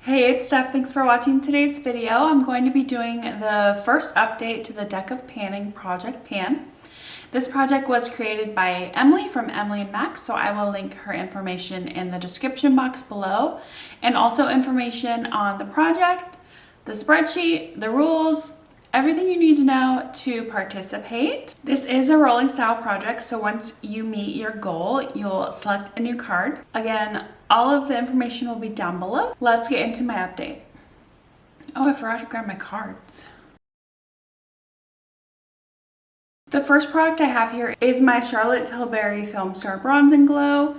Hey, it's Steph. Thanks for watching today's video. I'm going to be doing the first update to the Deckofpanning project pan. This project was created by Emily from Emily and Max, so I will link her information in the description box below, and also information on the project, the spreadsheet, the rules, everything you need to know to participate. This is a rolling style project, so once you meet your goal, you'll select a new card. Again, all of the information will be down below. Let's get into my update. Oh, I forgot to grab my cards. The first product I have here is my Charlotte Tilbury Film Star Bronze and Glow.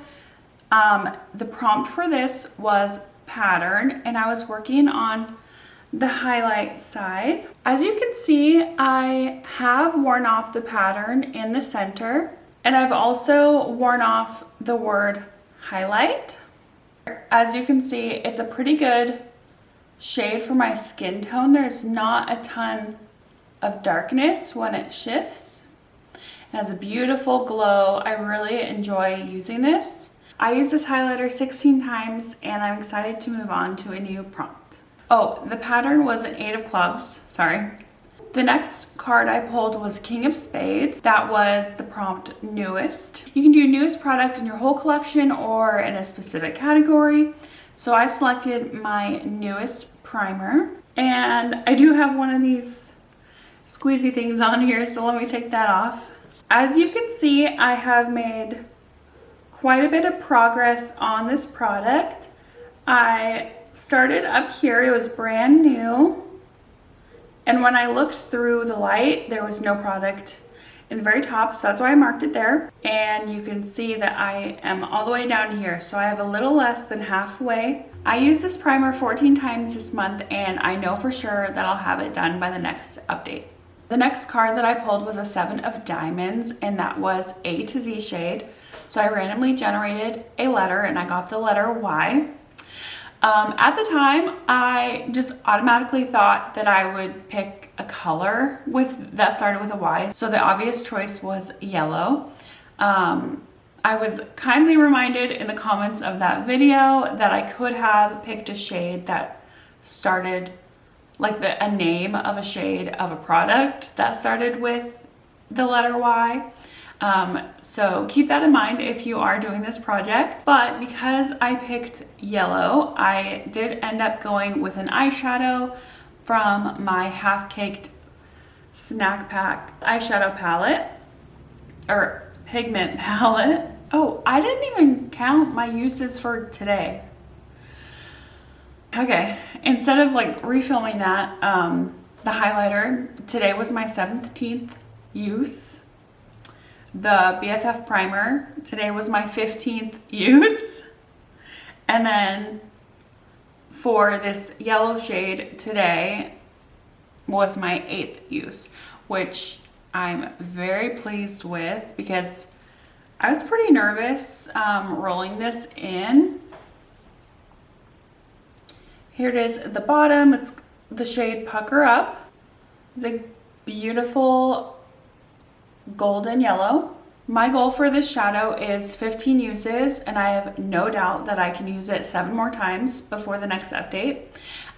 The prompt for this was pattern, and I was working on the highlight side. As you can see, I have worn off the pattern in the center, and I've also worn off the word highlight. As you can see, it's a pretty good shade for my skin tone. There's not a ton of darkness when it shifts. It has a beautiful glow. I really enjoy using this. I used this highlighter 16 times, and I'm excited to move on to a new prompt. Oh, the pattern was an 8 of clubs, sorry. The next card I pulled was King of Spades. That was the prompt newest. You can do newest product in your whole collection or in a specific category. So I selected my newest primer, and I do have one of these squeezy things on here, so let me take that off. As you can see, I have made quite a bit of progress on this product. I started up here, it was brand new, and when I looked through the light, there was no product in the very top, so that's why I marked it there. And you can see that I am all the way down here, so I have a little less than halfway. I used this primer 14 times this month, and I know for sure that I'll have it done by the next update. The next card that I pulled was a 7 of diamonds, and that was A to Z shade. So I randomly generated a letter, and I got the letter Y. At the time, I just automatically thought that I would pick a color that started with a Y, so the obvious choice was yellow. I was kindly reminded in the comments of that video that I could have picked a shade that started like a name of a shade of a product that started with the letter Y. So keep that in mind if you are doing this project. But because I picked yellow, I did end up going with an eyeshadow from my Half Caked Snack Pack eyeshadow palette, or pigment palette. Oh, I didn't even count my uses for today. Okay, instead of like refilming that, the highlighter, today was my 17th use. The BFF primer, today was my 15th use. And then for this yellow shade, today was my 8th use, which I'm very pleased with because I was pretty nervous rolling this in. Here it is at the bottom. It's the shade Pucker Up. It's a beautiful golden yellow. My goal for this shadow is 15 uses, and I have no doubt that I can use it 7 more times before the next update.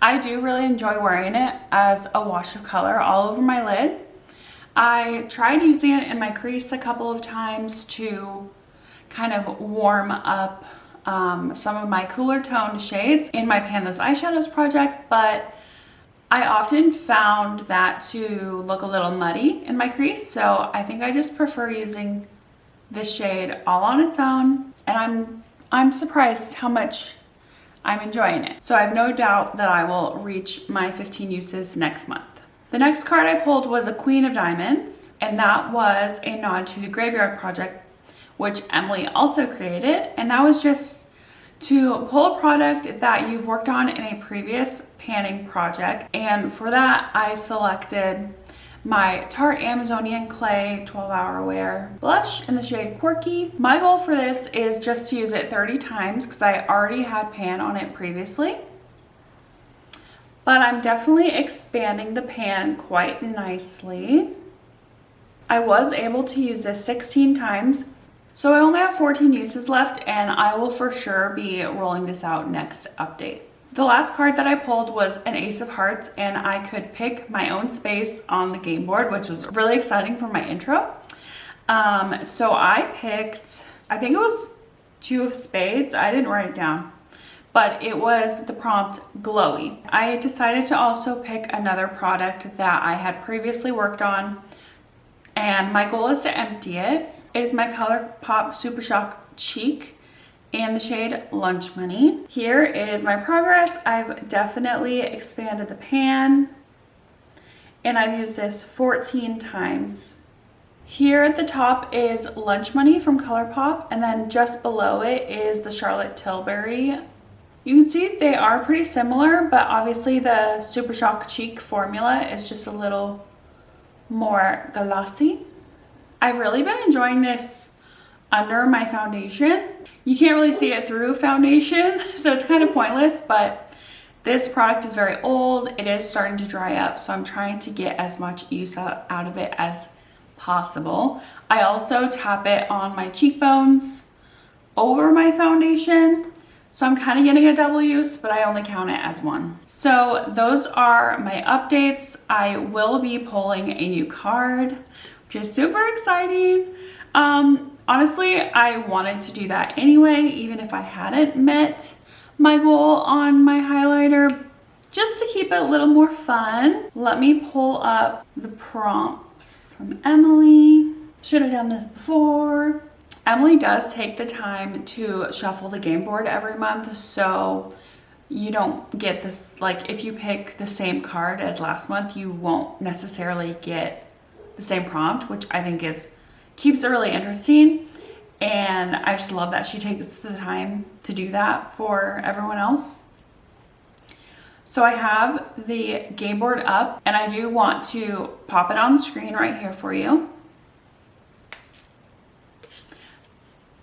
I do really enjoy wearing it as a wash of color all over my lid. I tried using it in my crease a couple of times to kind of warm up some of my cooler toned shades in my Pan Those Eyeshadows project, but I often found that to look a little muddy in my crease, so I think I just prefer using this shade all on its own, and I'm surprised how much I'm enjoying it. So I have no doubt that I will reach my 15 uses next month. The next card I pulled was a Queen of Diamonds, and that was a nod to the Graveyard project, which Emily also created, and that was just to pull a product that you've worked on in a previous panning project. And for that, I selected my Tarte Amazonian Clay 12-Hour Wear blush in the shade Quirky. My goal for this is just to use it 30 times because I already had pan on it previously. But I'm definitely expanding the pan quite nicely. I was able to use this 16 times. So I only have 14 uses left, and I will for sure be rolling this out next update. The last card that I pulled was an Ace of Hearts, and I could pick my own space on the game board, which was really exciting for my intro. So I picked, I think it was 2 of spades. I didn't write it down, but it was the prompt glowy. I decided to also pick another product that I had previously worked on, and my goal is to empty it. It is my ColourPop Super Shock Cheek in the shade Lunch Money. Here is my progress. I've definitely expanded the pan, and I've used this 14 times. Here at the top is Lunch Money from ColourPop, and then just below it is the Charlotte Tilbury. You can see they are pretty similar, but obviously the Super Shock Cheek formula is just a little more glossy. I've really been enjoying this under my foundation. You can't really see it through foundation, so it's kind of pointless, but this product is very old. It is starting to dry up, so I'm trying to get as much use out of it as possible. I also tap it on my cheekbones over my foundation, so I'm kind of getting a double use, but I only count it as one. So those are my updates. I will be pulling a new card, which is super exciting. Honestly, I wanted to do that anyway, even if I hadn't met my goal on my highlighter, just to keep it a little more fun. Let me pull up the prompts from Emily. Should have done this before. Emily does take the time to shuffle the game board every month, so you don't get this, like if you pick the same card as last month, you won't necessarily get the same prompt, which I think keeps it really interesting. And I just love that she takes the time to do that for everyone else. So I have the game board up, and I do want to pop it on the screen right here for you.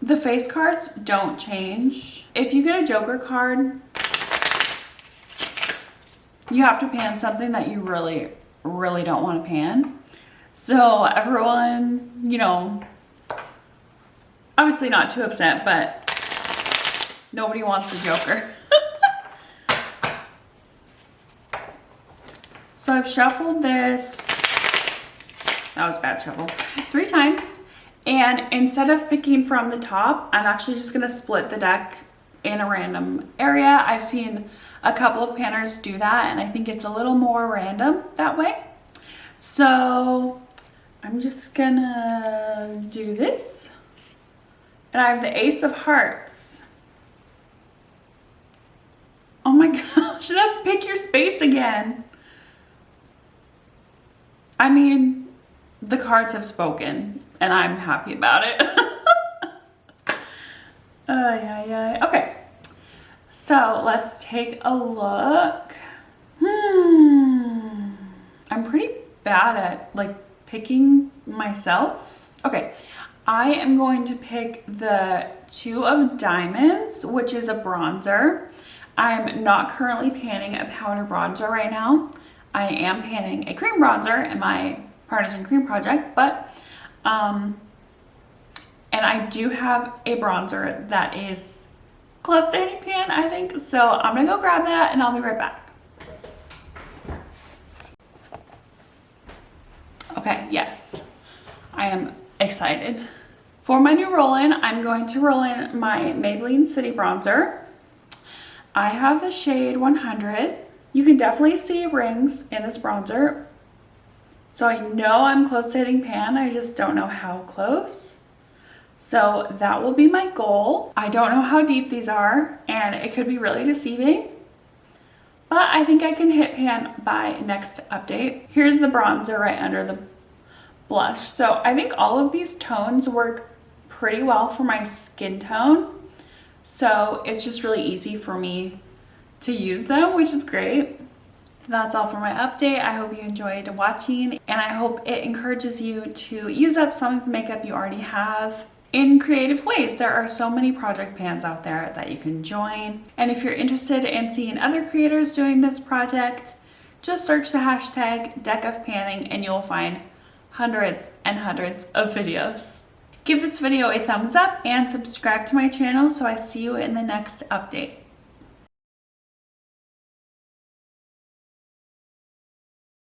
The face cards don't change. If you get a Joker card, you have to pan something that you really, really don't want to pan. So everyone, you know, obviously not too upset, but nobody wants the Joker. So I've shuffled this, that was a bad shuffle, 3 times. And instead of picking from the top, I'm actually just gonna split the deck in a random area. I've seen a couple of panners do that, and I think it's a little more random that way. So I'm just gonna do this. And I have the Ace of Hearts. Oh my gosh, that's pick your space again. I mean, the cards have spoken, and I'm happy about it. Okay, so let's take a look. I'm pretty bad at like picking myself. Okay, I am going to pick the 2 of Diamonds, which is a bronzer. I'm not currently panning a powder bronzer right now. I am panning a cream bronzer in my Partisan Cream project, but and I do have a bronzer that is close to hitting pan, I think. So I'm gonna go grab that and I'll be right back. Okay, yes, I am excited. For my new roll-in, I'm going to roll in my Maybelline City Bronzer. I have the shade 100. You can definitely see rings in this bronzer. So I know I'm close to hitting pan, I just don't know how close. So that will be my goal. I don't know how deep these are, and it could be really deceiving, but I think I can hit pan by next update. Here's the bronzer right under the blush. So I think all of these tones work pretty well for my skin tone. So it's just really easy for me to use them, which is great. That's all for my update. I hope you enjoyed watching, and I hope it encourages you to use up some of the makeup you already have in creative ways. There are so many project pans out there that you can join. And if you're interested in seeing other creators doing this project, just search the hashtag Deckofpanning and you'll find hundreds and hundreds of videos. Give this video a thumbs up and subscribe to my channel so I see you in the next update.